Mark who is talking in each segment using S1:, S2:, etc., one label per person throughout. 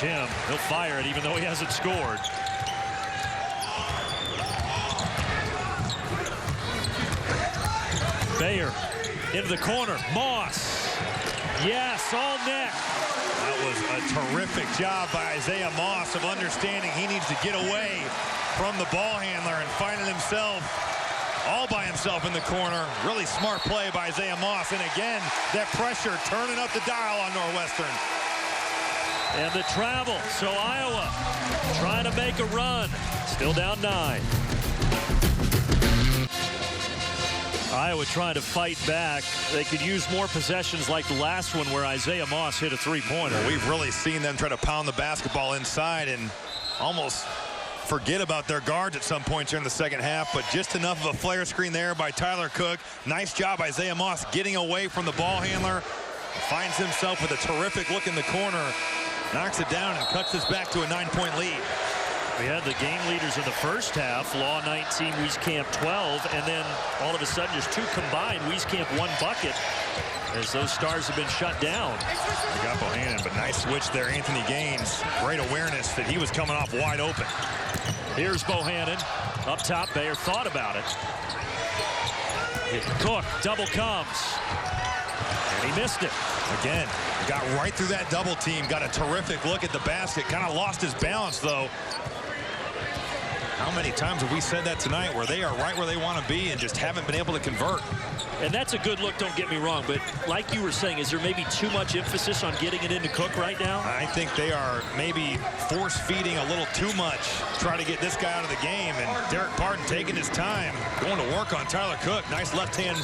S1: him. He'll fire it even though he hasn't scored. Bayer into the corner. Moss. Yes, all net.
S2: That was a terrific job by Isaiah Moss of understanding he needs to get away from the ball handler and finding himself all by himself in the corner. Really smart play by Isaiah Moss. And again, that pressure turning up the dial on Northwestern.
S1: And the travel. So Iowa trying to make a run. Still down 9. Iowa trying to fight back. They could use more possessions like the last one where Isaiah Moss hit a three-pointer.
S2: We've really seen them try to pound the basketball inside and almost forget about their guards at some points during the second half, but just enough of a flare screen there by Tyler Cook. Nice job, Isaiah Moss, getting away from the ball handler. Finds himself with a terrific look in the corner. Knocks it down and cuts this back to a 9-point lead.
S1: We had the game leaders in the first half, Law 19, Wieskamp 12, and then all of a sudden just 2 combined, Wieskamp 1 bucket as those stars have been shut down.
S2: They got Bohannon, but nice switch there, Anthony Gaines. Great awareness that he was coming off wide open.
S1: Here's Bohannon up top. Bayer thought about it. Cook, double comes, and he missed it.
S2: Again, got right through that double team, got a terrific look at the basket, kind of lost his balance though. How many times have we said that tonight where they are right where they want to be and just haven't been able to convert?
S1: And that's a good look, don't get me wrong, but like you were saying, is there maybe too much emphasis on getting it into Cook right now?
S2: I think they are maybe force-feeding a little too much, trying to get this guy out of the game, and Derek Parton taking his time, going to work on Tyler Cook. Nice left-hand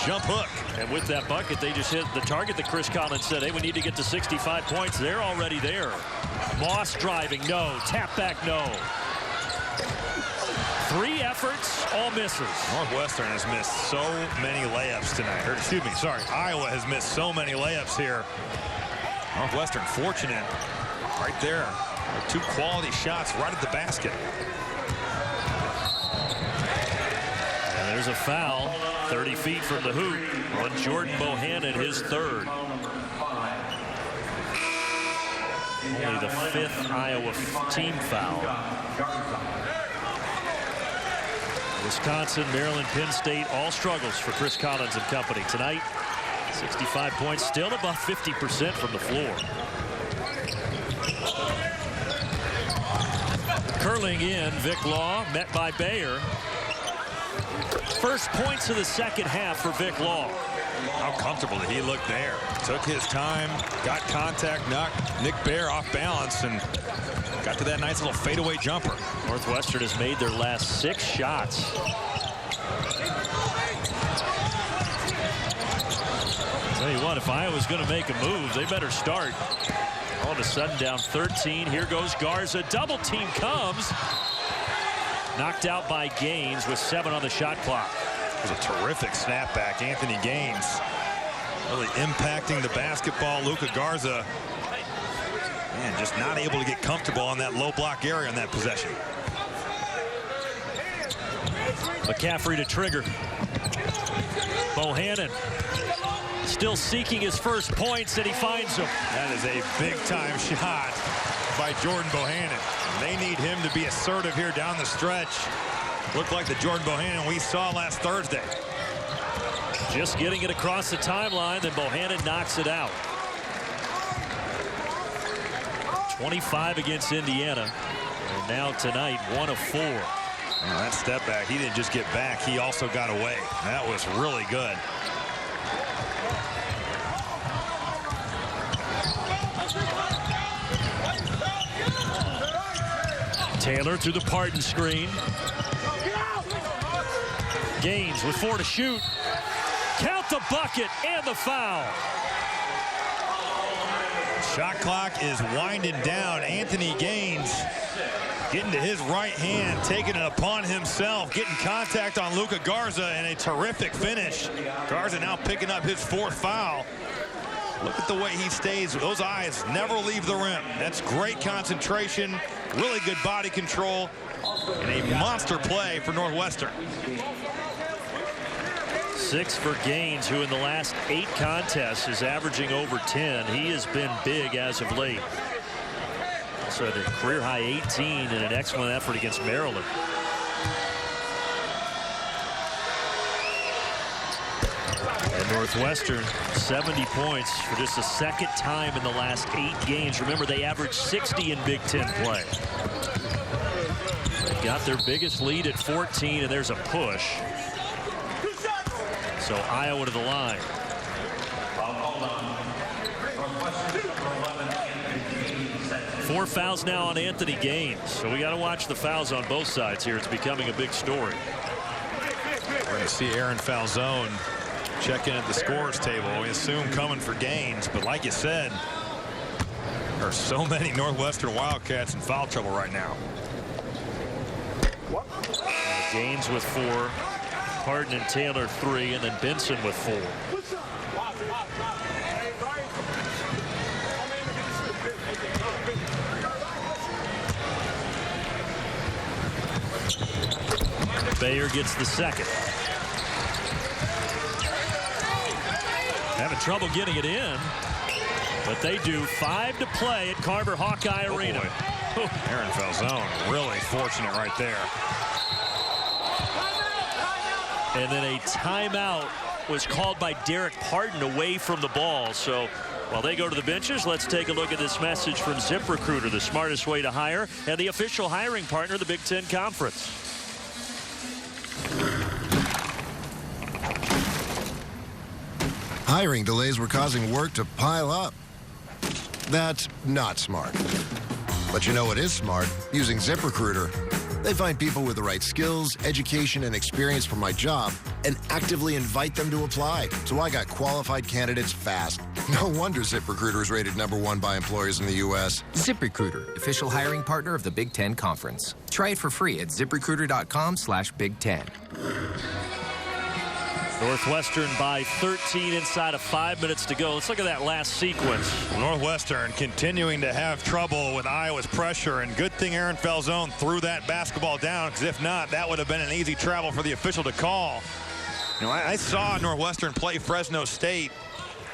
S2: jump hook.
S1: And with that bucket, they just hit the target that Chris Collins said, hey, we need to get to 65 points. They're already there. Moss driving, no. Tap back, no. 3 efforts, all misses.
S2: Northwestern has missed so many layups tonight. Or, excuse me, sorry. Iowa has missed so many layups here. Northwestern fortunate right there. 2 quality shots right at the basket.
S1: And there's a foul 30 feet from the hoop on Jordan Bohannon, his 3rd. Only the 5th Iowa team foul. Wisconsin, Maryland, Penn State, all struggles for Chris Collins and company. Tonight, 65 points, still above 50% from the floor. Curling in, Vic Law, met by Bayer. First points of the second half for Vic Law.
S2: How comfortable did he look there? Took his time, got contact, knocked Nick Bayer off balance, and got to that nice little fadeaway jumper.
S1: Northwestern has made their last 6 shots. Tell you what, if Iowa's going to make a move, they better start. All of a sudden down 13. Here goes Garza. Double team comes. Knocked out by Gaines with 7 on the shot clock.
S2: It was a terrific snapback. Anthony Gaines really impacting the basketball. Luka Garza, man, just not able to get comfortable on that low block area on that possession.
S1: McCaffrey to trigger. Bohannon still seeking his first points, and he finds them.
S2: That is a big-time shot by Jordan Bohannon. They need him to be assertive here down the stretch. Looked like the Jordan Bohannon we saw last Thursday.
S1: Just getting it across the timeline, then Bohannon knocks it out. 25 against Indiana. And now tonight, 1 of 4.
S2: Well, that step back, he didn't just get back, he also got away. That was really good.
S1: Taylor through the Parton screen. Gaines with 4 to shoot. Count the bucket and the foul.
S2: Shot clock is winding down. Anthony Gaines getting to his right hand, taking it upon himself, getting contact on Luka Garza, and a terrific finish. Garza now picking up his 4th foul. Look at the way he stays. Those eyes never leave the rim. That's great concentration, really good body control, and a monster play for Northwestern.
S1: 6 for Gaines, who in the last 8 contests is averaging over 10. He has been big as of late. Also had a career-high 18 and an excellent effort against Maryland. And Northwestern, 70 points for just the second time in the last 8 games. Remember, they averaged 60 in Big Ten play. They got their biggest lead at 14, and there's a push. So Iowa to the line. 4 fouls now on Anthony Gaines. So we got to watch the fouls on both sides here. It's becoming a big story.
S2: We're going to see Aaron Falzone check in at the scores table. We assume coming for Gaines, but like you said, there are so many Northwestern Wildcats in foul trouble right now.
S1: Gaines with 4, Pardon and Taylor 3, and then Benson with 4. Bayer gets the second. Having trouble getting it in, but they do. 5 to play at Carver Hawkeye Arena.
S2: Aaron Falzone really fortunate right there.
S1: And then a timeout was called by Derek Pardon away from the ball. So while they go to the benches, let's take a look at this message from ZipRecruiter, the smartest way to hire and the official hiring partner of the Big Ten Conference.
S3: Hiring delays were causing work to pile up. That's not smart. But you know what is smart? Using ZipRecruiter. They find people with the right skills, education, and experience for my job and actively invite them to apply. So I got qualified candidates fast. No wonder ZipRecruiter is rated #1 by employers in the U.S.
S4: ZipRecruiter, official hiring partner of the Big Ten Conference. Try it for free at ZipRecruiter.com/Big Ten.
S1: Northwestern by 13 inside of 5 minutes to go. Let's look at that last sequence.
S2: Northwestern continuing to have trouble with Iowa's pressure, and good thing Aaron Falzone threw that basketball down, because if not, that would have been an easy travel for the official to call. You know, I saw Northwestern play Fresno State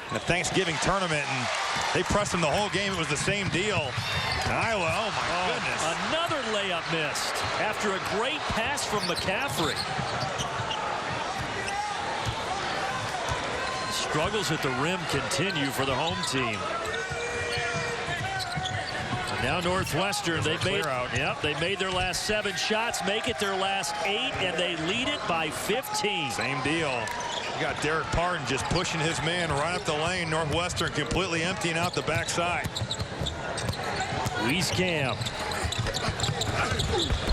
S2: in the Thanksgiving tournament, and they pressed them the whole game. It was the same deal. And Iowa, oh my goodness.
S1: Another layup missed after a great pass from McCaffrey. Struggles at the rim continue for the home team. And now Northwestern, they made their last 7 shots, make it their last 8, and they lead it by 15.
S2: Same deal. You got Derek Pardon just pushing his man right up the lane. Northwestern completely emptying out the backside.
S1: Wieskamp.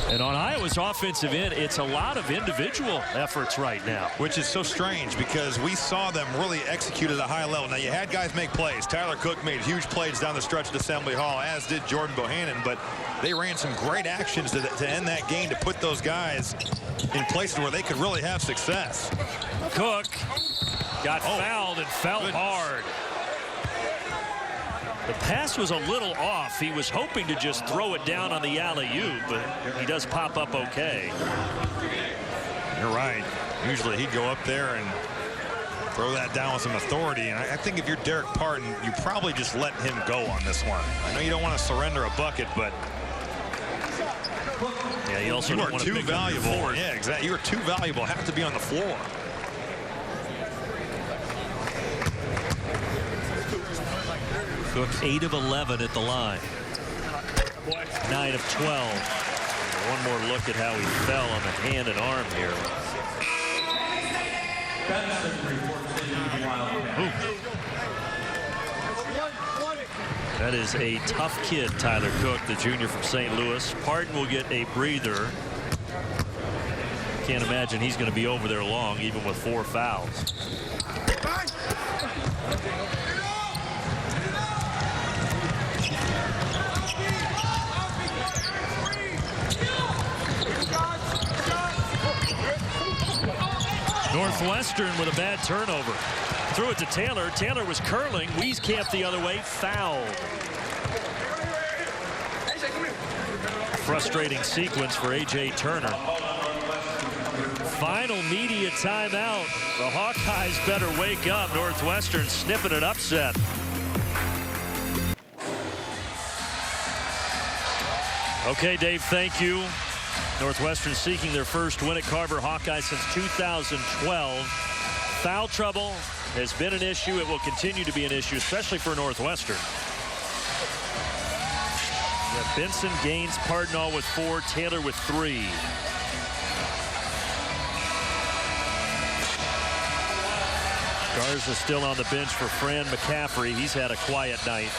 S1: And on Iowa's offensive end, it's a lot of individual efforts right now.
S2: Which is so strange, because we saw them really execute at a high level. Now, you had guys make plays. Tyler Cook made huge plays down the stretch at Assembly Hall, as did Jordan Bohannon. But they ran some great actions to end that game, to put those guys in places where they could really have success.
S1: Cook got fouled and fell hard. The pass was a little off. He was hoping to just throw it down on the alley-oop, but he does pop up okay.
S2: You're right. Usually he'd go up there and throw that down with some authority. And I think if you're Derek Pardon, you probably just let him go on this one. I know you don't want to surrender a bucket, but
S1: yeah, you also don't want to
S2: too valuable. Yeah, exactly. You are too valuable. Have to be on the floor.
S1: Cook 8 of 11 at the line. 9 of 12. One more look at how he fell on the hand and arm here. Ooh. That is a tough kid, Tyler Cook, the junior from St. Louis. Pardon will get a breather. Can't imagine he's going to be over there long, even with 4 fouls. Northwestern with a bad turnover. Threw it to Taylor. Taylor was curling. Wieskamp the other way. Fouled. Frustrating sequence for A.J. Turner. Final media timeout. The Hawkeyes better wake up. Northwestern sniffing an upset. Okay, Dave, thank you. Northwestern seeking their first win at Carver Hawkeye since 2012. Foul trouble has been an issue. It will continue to be an issue, especially for Northwestern. Yeah, Benson, Gaines, Pardinall with 4, Taylor with 3. Garza still on the bench for Fran McCaffrey. He's had a quiet night.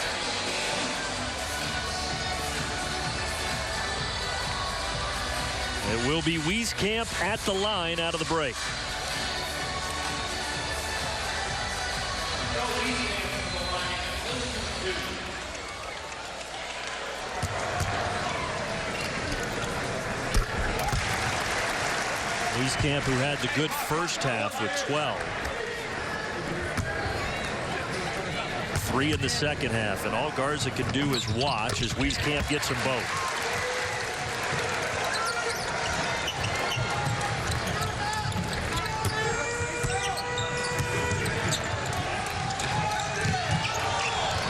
S1: It will be Wieskamp at the line out of the break. Wieskamp, who had the good first half with 12. 3 in the second half, and all Garza can do is watch as Wieskamp gets them both.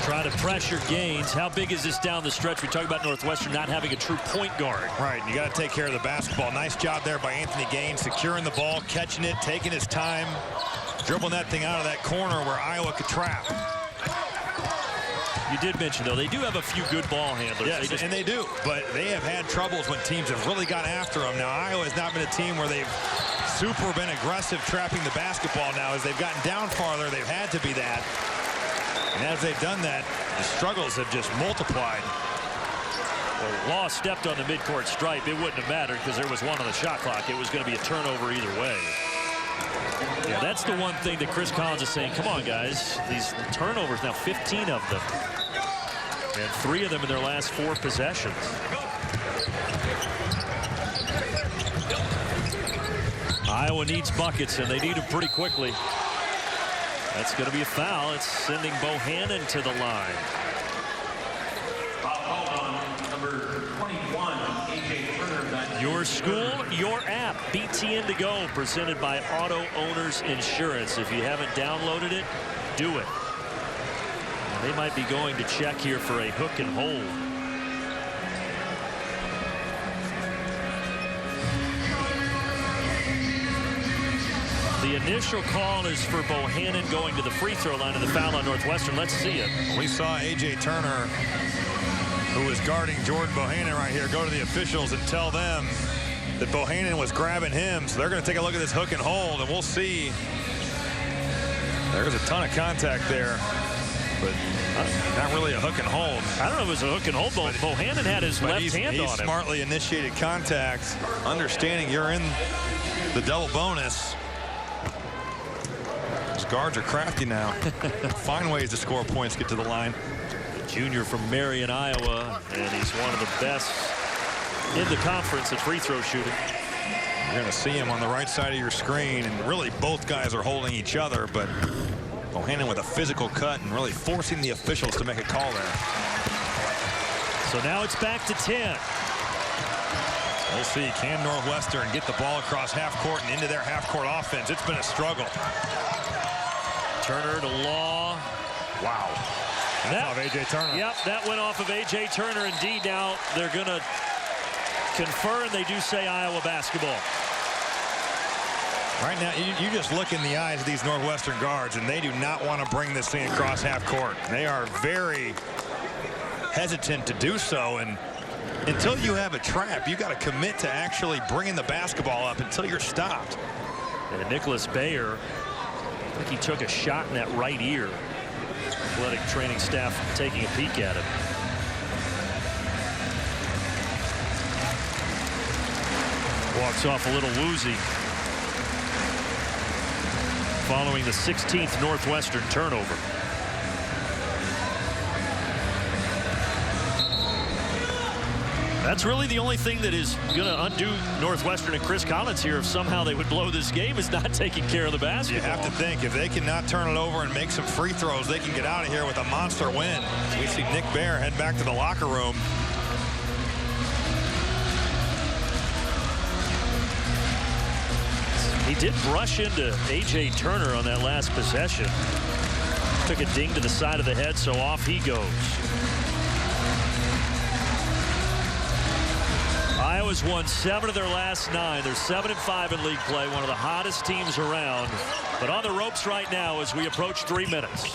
S1: Try to pressure Gaines. How big is this down the stretch? We talk about Northwestern not having a true point guard.
S2: Right, you got to take care of the basketball. Nice job there by Anthony Gaines, securing the ball, catching it, taking his time, dribbling that thing out of that corner where Iowa could trap.
S1: You did mention, though, they do have a few good ball handlers.
S2: Yes, and they do, but they have had troubles when teams have really got after them. Now, Iowa has not been a team where they've super been aggressive trapping the basketball. Now, as they've gotten down farther, they've had to be that. And as they've done that, the struggles have just multiplied.
S1: Well, Law stepped on the midcourt stripe. It wouldn't have mattered because there was one on the shot clock. It was going to be a turnover either way. Yeah, that's the one thing that Chris Collins is saying. Come on, guys. These turnovers now, 15 of them. And 3 of them in their last 4 possessions. Iowa needs buckets, and they need them pretty quickly. That's going to be a foul. It's sending Bohannon to the line. Your school, your app, BTN to go, presented by Auto Owners Insurance. If you haven't downloaded it, do it. They might be going to check here for a hook and hold. The initial call is for Bohannon going to the free throw line, and the foul on Northwestern. Let's see it.
S2: We saw A.J. Turner, who was guarding Jordan Bohannon right here, go to the officials and tell them that Bohannon was grabbing him. So they're going to take a look at this hook and hold, and we'll see. There's a ton of contact there, but not really a hook and hold.
S1: I don't know if it was a hook and hold. Bohannon had his left hand on him.
S2: He smartly initiated contact, understanding you're in the double bonus. These guards are crafty now. Find ways to score points, get to the line.
S1: Junior from Marion, Iowa, and he's one of the best in the conference at free throw shooting.
S2: You're going to see him on the right side of your screen, and really both guys are holding each other, but Bohannon with a physical cut and really forcing the officials to make a call there.
S1: So now it's back to 10.
S2: We'll see, can Northwestern get the ball across half court and into their half court offense? It's been a struggle.
S1: Turner to Law.
S2: Wow. That's off A.J. Turner.
S1: Yep, that went off of A.J. Turner. Indeed, now they're going to confer, and they do say Iowa basketball.
S2: Right now, you just look in the eyes of these Northwestern guards, and they do not want to bring this thing across half court. They are very hesitant to do so, and until you have a trap, you got to commit to actually bringing the basketball up until you're stopped.
S1: And Nicholas Bayer, I think he took a shot in that right ear. Athletic training staff taking a peek at it. Walks off a little woozy following the 16th Northwestern turnover. That's really the only thing that is going to undo Northwestern and Chris Collins here if somehow they would blow this game, is not taking care of the basketball.
S2: You have to think, if they cannot turn it over and make some free throws, they can get out of here with a monster win. We see Nick Baer head back to the locker room.
S1: He did brush into A.J. Turner on that last possession. Took a ding to the side of the head, so off he goes. Iowa's won 7 of their last 9. They're 7-5 in league play, one of the hottest teams around. But on the ropes right now as we approach 3 minutes.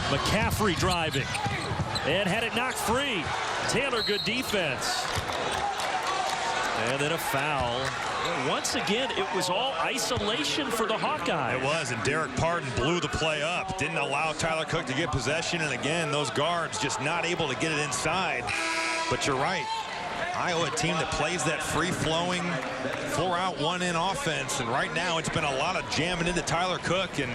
S1: McCaffrey driving and had it knocked free. Taylor, good defense. And then a foul. Once again, it was all isolation for the Hawkeyes.
S2: It was, and Derek Pardon blew the play up. Didn't allow Tyler Cook to get possession, and again, those guards just not able to get it inside. But you're right. Iowa, a team that plays that free-flowing, 4-out, 1-in offense, and right now it's been a lot of jamming into Tyler Cook, and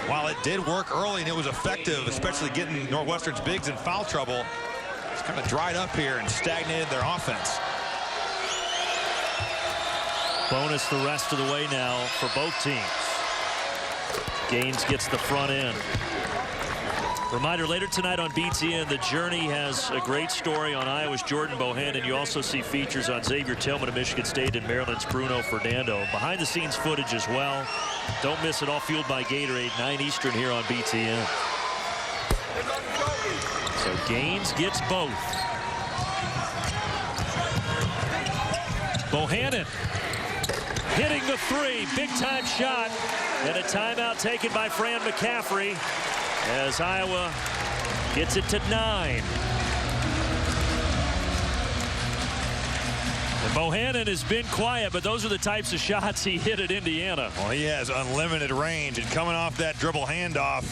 S2: while it did work early and it was effective, especially getting Northwestern's bigs in foul trouble, it's kind of dried up here and stagnated their offense.
S1: Bonus the rest of the way now for both teams. Gaines gets the front end. Reminder, later tonight on BTN, The Journey has a great story on Iowa's Jordan Bohannon. You also see features on Xavier Tillman of Michigan State and Maryland's Bruno Fernando. Behind-the-scenes footage as well. Don't miss it, all fueled by Gatorade, 9 Eastern here on BTN. So Gaines gets both. Bohannon hitting the 3, big-time shot, and a timeout taken by Fran McCaffrey as Iowa gets it to 9. And Bohannon has been quiet, but those are the types of shots he hit at Indiana.
S2: Well, he has unlimited range, and coming off that dribble handoff,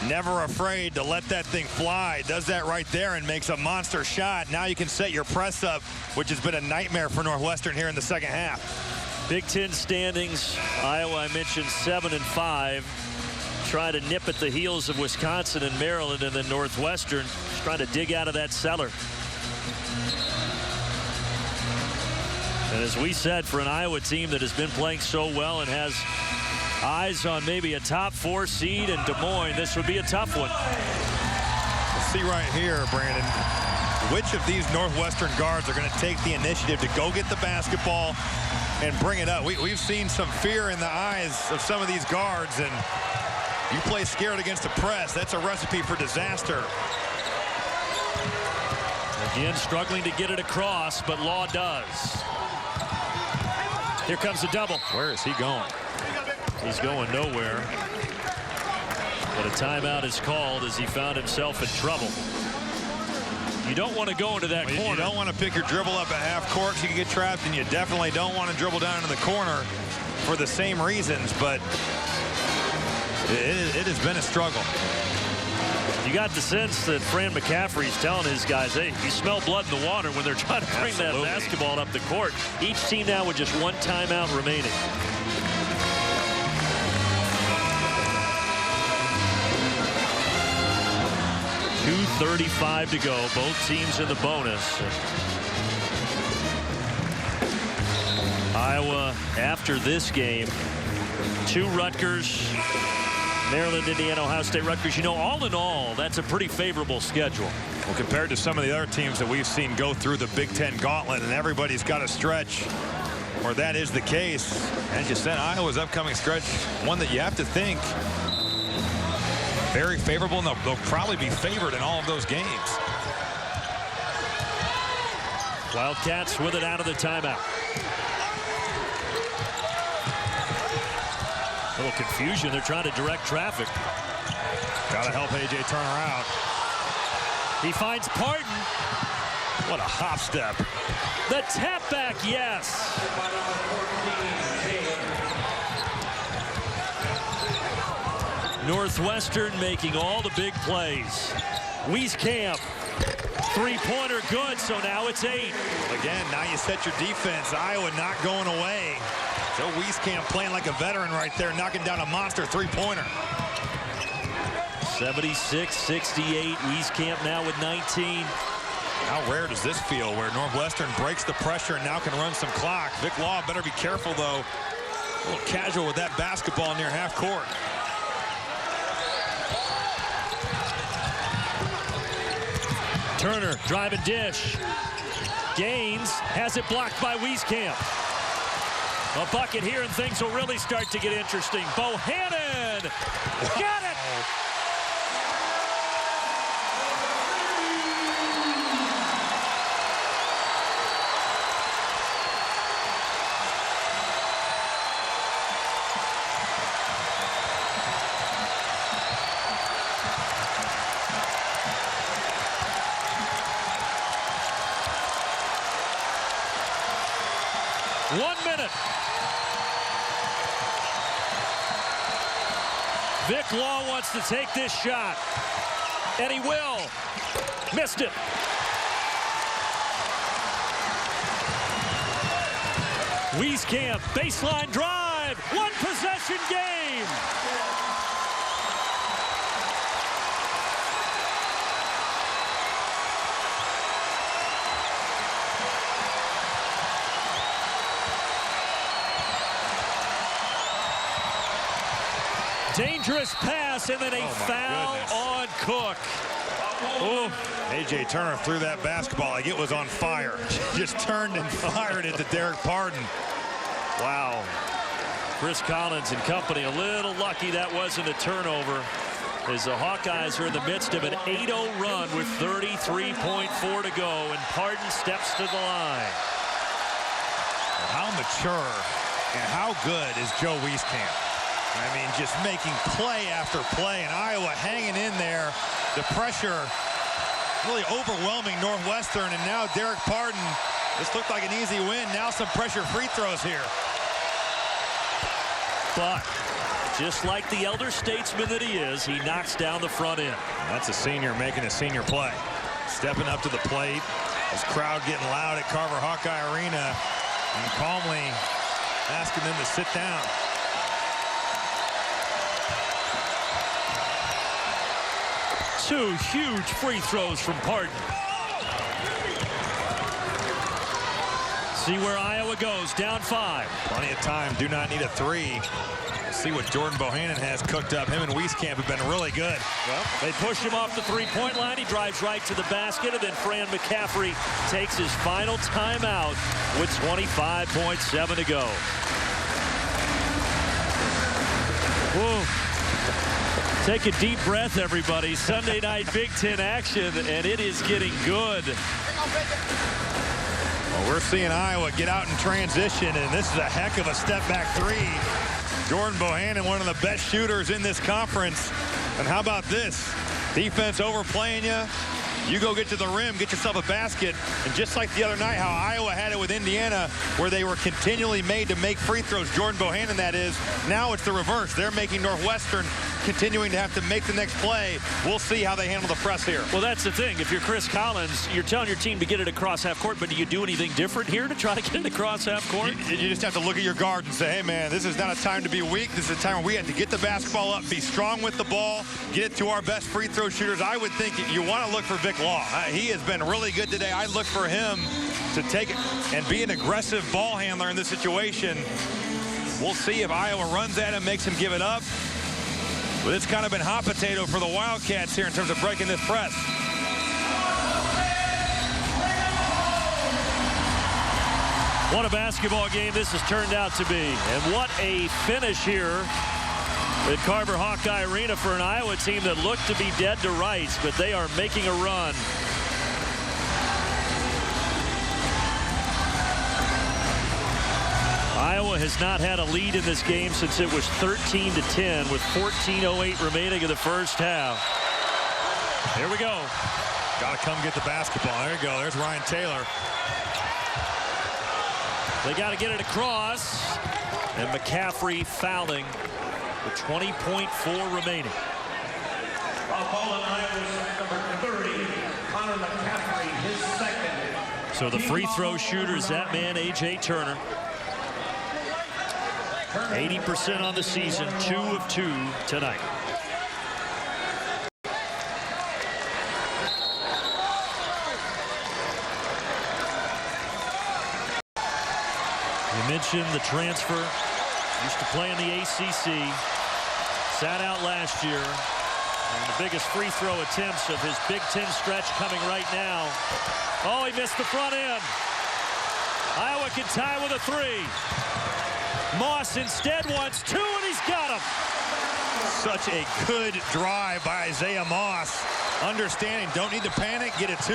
S2: never afraid to let that thing fly. Does that right there and makes a monster shot. Now you can set your press up, which has been a nightmare for Northwestern here in the second half.
S1: Big Ten standings, Iowa, I mentioned 7-5. Try to nip at the heels of Wisconsin and Maryland, and then Northwestern trying to dig out of that cellar. And as we said, for an Iowa team that has been playing so well and has eyes on maybe a top 4 seed in Des Moines, this would be a tough one.
S2: Let's see right here, Brandon, which of these Northwestern guards are going to take the initiative to go get the basketball and bring it up. We've seen some fear in the eyes of some of these guards, and you play scared against the press, that's a recipe for disaster.
S1: Again, struggling to get it across, but Law does. Here comes the double.
S2: Where is he going?
S1: He's going nowhere. But a timeout is called as he found himself in trouble. You don't want to go into that corner.
S2: You don't want to pick your dribble up at half court so you can get trapped, and you definitely don't want to dribble down into the corner for the same reasons, but it has been a struggle.
S1: You got the sense that Fran McCaffrey's telling his guys, hey, you smell blood in the water when they're trying to bring that basketball up the court. Each team now with just 1 timeout remaining. .235 to go. Both teams in the bonus. Iowa, after this game, 2 Rutgers, Maryland, Indiana, Ohio State, Rutgers. You know, all in all, that's a pretty favorable schedule.
S2: Well, compared to some of the other teams that we've seen go through the Big Ten gauntlet, and everybody's got a stretch where that is the case. As you said, Iowa's upcoming stretch, one that you have to think very favorable, and they'll probably be favored in all of those games.
S1: Wildcats with it out of the timeout. A little confusion. They're trying to direct traffic.
S2: Got to help A.J. Turner out.
S1: He finds Pardon.
S2: What a hop step.
S1: The tap back, yes. Northwestern making all the big plays. Wieskamp, 3-pointer good, so now it's 8.
S2: Again, now you set your defense. Iowa not going away. Joe Wieskamp playing like a veteran right there, knocking down a monster 3-pointer.
S1: 76-68. Wieskamp now with 19.
S2: How rare does this feel where Northwestern breaks the pressure and now can run some clock? Vic Law better be careful, though. A little casual with that basketball near half court.
S1: Turner, drive and dish. Gaines has it blocked by Wieskamp. A bucket here, and things will really start to get interesting. Bohannon got it. good. Vic Law wants to take this shot. And he will. Missed it. Wieskamp, baseline drive. One possession game. Dangerous pass, and then a foul on Cook.
S2: Oh, A.J. Turner threw that basketball like it was on fire. Just turned and fired it to Derek Pardon.
S1: Wow. Chris Collins and company a little lucky that wasn't a turnover, as the Hawkeyes are in the midst of an 8-0 run with 33.4 to go, and Pardon steps to the line.
S2: How mature and how good is Joe Wieskamp? I mean, just making play after play, and Iowa hanging in there. The pressure really overwhelming Northwestern, and now Derek Pardon. This looked like an easy win. Now some pressure free throws here.
S1: But just like the elder statesman that he is, he knocks down the front end.
S2: That's a senior making a senior play. Stepping up to the plate. This crowd getting loud at Carver Hawkeye Arena, and calmly asking them to sit down.
S1: Two huge free throws from Pardon. See where Iowa goes, down 5.
S2: Plenty of time, do not need a 3. We'll see what Jordan Bohannon has cooked up. Him and Wieskamp have been really good.
S1: Well, they push him off the three-point line. He drives right to the basket, and then Fran McCaffrey takes his final timeout with 25.7 to go. Whoa. Take a deep breath, everybody. Sunday night Big Ten action, and it is getting good.
S2: Well, we're seeing Iowa get out in transition, and this is a heck of a step-back 3. Jordan Bohannon, one of the best shooters in this conference. And how about this? Defense overplaying you. You go get to the rim, get yourself a basket. And just like the other night, how Iowa had it with Indiana, where they were continually made to make free throws, Jordan Bohannon, that is, now it's the reverse. They're making Northwestern continuing to have to make the next play. We'll see how they handle the press here.
S1: Well, that's the thing. If you're Chris Collins, you're telling your team to get it across half court, but do you do anything different here to try to get it across half court?
S2: You just have to look at your guard and say, hey, man, this is not a time to be weak. This is a time where we have to get the basketball up, be strong with the ball, get it to our best free throw shooters. I would think you want to look for Vic Law. He has been really good today. I look for him to take it and be an aggressive ball handler in this situation. We'll see if Iowa runs at him, makes him give it up. But it's kind of been hot potato for the Wildcats here in terms of breaking this press.
S1: What a basketball game this has turned out to be. And what a finish here at Carver Hawkeye Arena for an Iowa team that looked to be dead to rights, but they are making a run. Iowa has not had a lead in this game since it was 13-10 with 14:08 remaining in the first half. Here we go.
S2: Got to come get the basketball. There you go. There's Ryan Taylor.
S1: They got to get it across. And McCaffrey fouling with 20.4 remaining. So the free throw shooter is that man, A.J. Turner. 80% on the season, 2 of 2 tonight. You mentioned the transfer. Used to play in the ACC. Sat out last year. And the biggest free throw attempts of his Big Ten stretch coming right now. Oh, he missed the front end. Iowa can tie with a 3. Moss instead wants 2, and he's got him.
S2: Such a good drive by Isaiah Moss. Understanding, don't need to panic, get a 2.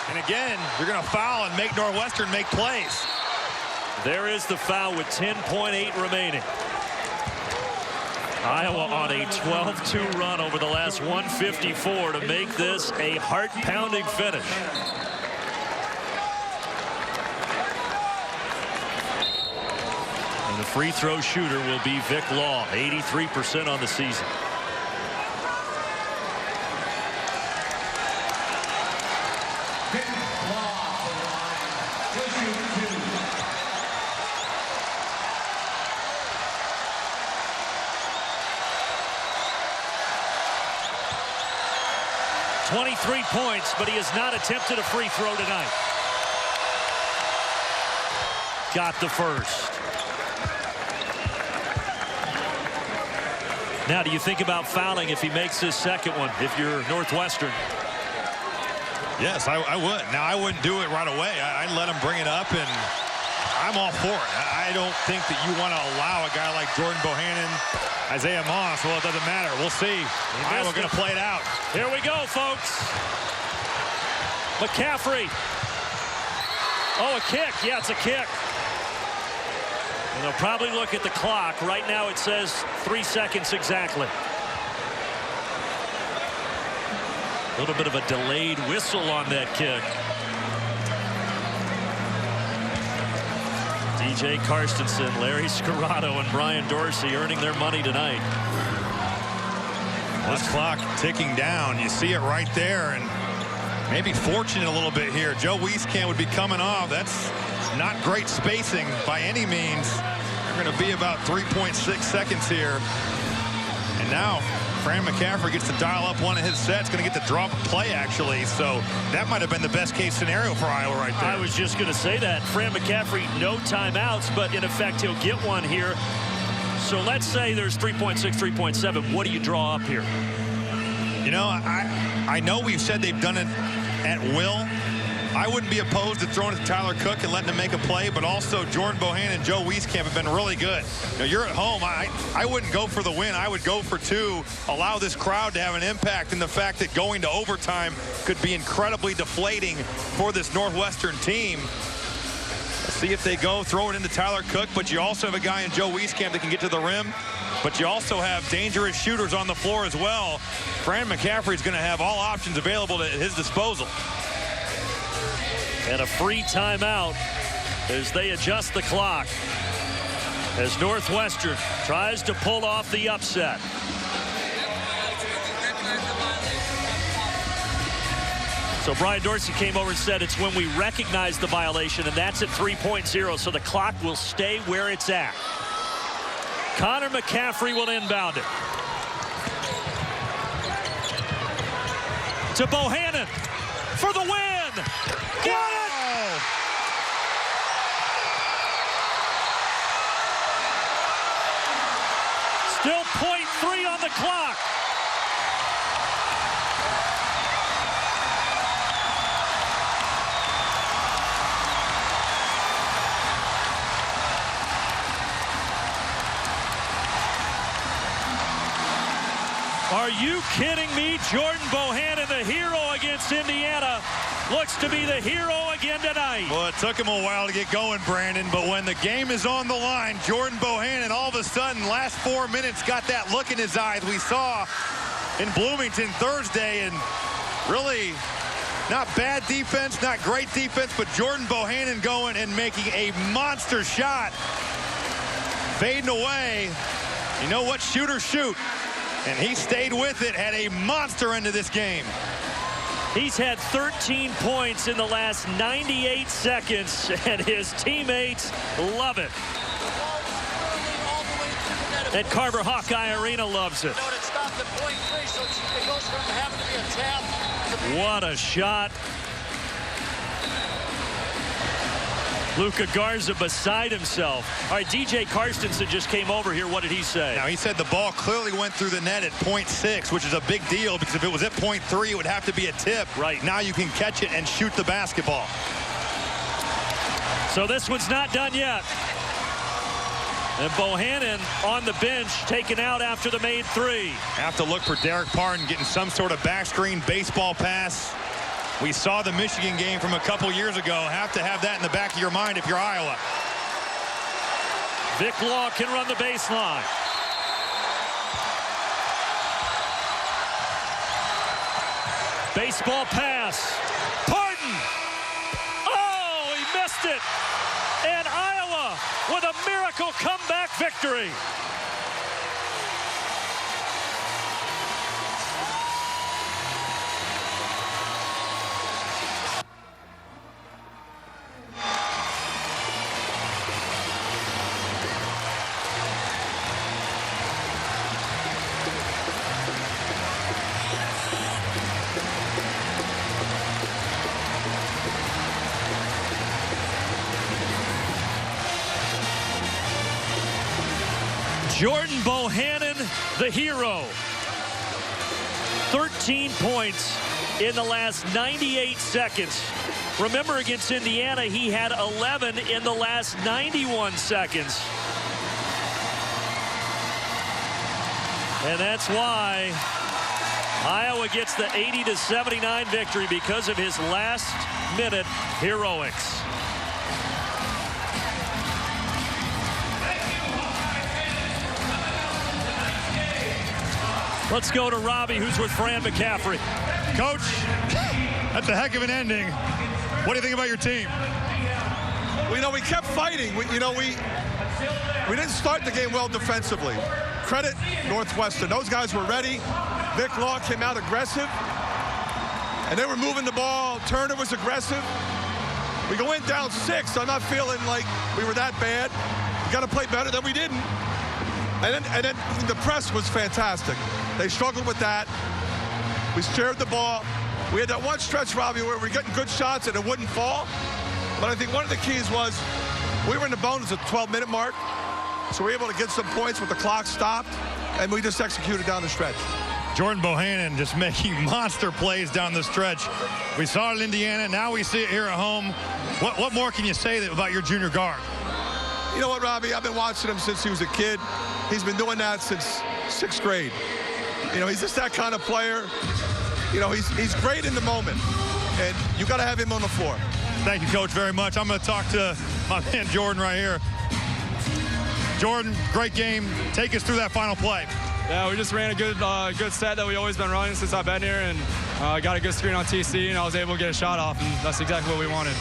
S2: And again, you're going to foul and make Northwestern make plays.
S1: There is the foul with 10.8 remaining. Iowa on a 12-2 run over the last 154 to make this a heart-pounding finish. the free throw shooter will be Vic Law, 83% on the season. .23 points, but he has not attempted a free throw tonight. Got the first. Now, do you think about fouling if he makes his second one, if you're Northwestern?
S2: Yes, I would. Now, I wouldn't do it right away. I'd let him bring it up, and I'm all for it. I don't think that you want to allow a guy like Jordan Bohannon, Isaiah Moss. Well, it doesn't matter. We'll see. Iowa going to play it out.
S1: Here we go, folks. McCaffrey. Oh, a kick. Yeah, it's a kick. And they'll probably look at the clock. Right now it says 3 seconds exactly. A little bit of a delayed whistle on that kick. DJ Karstensen, Larry Scarato, and Brian Dorsey earning their money tonight.
S2: This clock ticking down. You see it right there, and maybe fortunate a little bit here. Joe Wieskamp would be coming off. That's not great spacing by any means. They're going to be about 3.6 seconds here. And now Fran McCaffrey gets to dial up one of his sets. Going to get the drop play, actually. So that might have been the best case scenario for Iowa right there.
S1: I was just going to say that. Fran McCaffrey, no timeouts, but in effect, he'll get one here. So let's say there's 3.6, 3.7. What do you draw up here?
S2: You know, I know we've said they've done it at will. I wouldn't be opposed to throwing it to Tyler Cook and letting him make a play, but also Jordan Bohannon and Joe Wieskamp have been really good. You know, you're at home. I wouldn't go for the win. I would go for two, allow this crowd to have an impact, and the fact that going to overtime could be incredibly deflating for this Northwestern team. Let's see if they go, throw it into Tyler Cook, but you also have a guy in Joe Wieskamp that can get to the rim. But you also have dangerous shooters on the floor as well. Fran McCaffrey is going to have all options available at his disposal.
S1: And a free timeout as they adjust the clock. As Northwestern tries to pull off the upset. So Brian Dorsey came over and said it's when we recognize the violation, and that's at 3.0, so the clock will stay where it's at. Connor McCaffrey will inbound it. To Bohannon for the win. Got it! Still .3 on the clock. Are you kidding me? Jordan Bohannon, the hero against Indiana, looks to be the hero again tonight.
S2: Well, it took him a while to get going, Brandon, but when the game is on the line, Jordan Bohannon all of a sudden, last 4 minutes, got that look in his eyes we saw in Bloomington Thursday, and really not bad defense, not great defense, but Jordan Bohannon going and making a monster shot. Fading away. You know what? Shooters shoot. And he stayed with it, had a monster end to this game.
S1: He's had 13 points in the last 98 seconds, and his teammates love it. And Carver Hawkeye Arena loves it. What a shot. Luka Garza beside himself. All right, DJ Karstensen just came over here. What did he say?
S2: Now, he said the ball clearly went through the net at .6, which is a big deal because if it was at .3, it would have to be a tip.
S1: Right.
S2: Now you can catch it and shoot the basketball.
S1: So this one's not done yet. And Bohannon on the bench, taken out after the made three.
S2: Have to look for Derek Parton getting some sort of back screen baseball pass. We saw the Michigan game from a couple years ago. Have to have that in the back of your mind if you're Iowa.
S1: Vic Law can run the baseline. Baseball pass. Parton. Oh, he missed it. And Iowa with a miracle comeback. victory. Jordan Bohannon, the hero. 13 points in the last 98 seconds. Remember, against Indiana, he had 11 in the last 91 seconds. And that's why Iowa gets the 80-79 victory, because of his last-minute heroics. Let's go to Robbie, who's with Fran McCaffrey.
S2: Coach, that's a heck of an ending. What do you think about your team?
S5: Well, we kept fighting. We didn't start the game well defensively. Credit Northwestern. Those guys were ready. Vic Law came out aggressive, and they were moving the ball. Turner was aggressive. We go in down 6. I'm not feeling like we were that bad. We got to play better than we didn't. And then the press was fantastic. They struggled with that. We shared the ball. We had that one stretch, Robbie, where we were getting good shots and it wouldn't fall. But I think one of the keys was we were in the bonus at the 12-minute mark. So we were able to get some points with the clock stopped, and we just executed down the stretch.
S2: Jordan Bohannon just making monster plays down the stretch. We saw it in Indiana. Now we see it here at home. What more can you say about your junior guard?
S5: You know what, Robbie? I've been watching him since he was a kid. He's been doing that since 6th grade. He's just that kind of player. He's great in the moment, and you got to have him on the floor.
S2: Thank you, Coach, very much. I'm going to talk to my man Jordan right here. Jordan, great game. Take us through that final play.
S6: Yeah, we just ran a good set that we've always been running since I've been here, and got a good screen on TC, and I was able to get a shot off, and that's exactly what we wanted.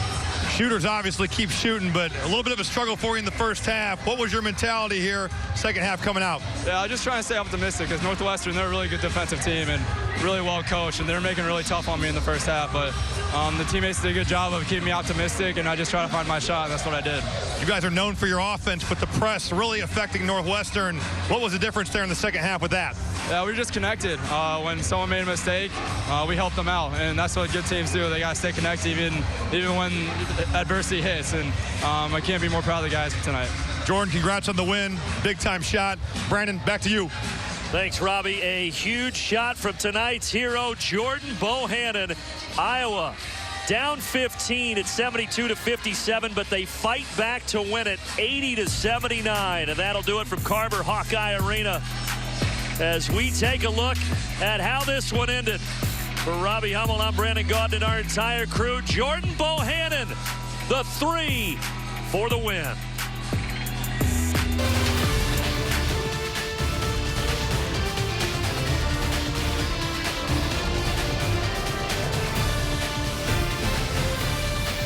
S2: Shooters obviously keep shooting, but a little bit of a struggle for you in the first half. What was your mentality here, second half coming out?
S6: Yeah, I'm just trying to stay optimistic, because Northwestern, they're a really good defensive team and really well coached, and they're making it really tough on me in the first half. But the teammates did a good job of keeping me optimistic, and I just try to find my shot, and that's what I did.
S2: You guys are known for your offense, but the press really affecting Northwestern. What was the difference there in the second half with that?
S6: Yeah, we were just connected. When someone made a mistake, we helped them out, and that's what good teams do. They got to stay connected even when adversity hits, and I can't be more proud of the guys tonight.
S2: Jordan, congrats on the win. Big-time shot. Brandon, back to you.
S1: Thanks, Robbie. A huge shot from tonight's hero, Jordan Bohannon. Iowa down 15 at 72-57, but they fight back to win it 80-79, and that'll do it from Carver Hawkeye Arena as we take a look at how this one ended. For Robbie Hummel, I'm Brandon Gaudin and our entire crew. Jordan Bohannon, the 3 for the win.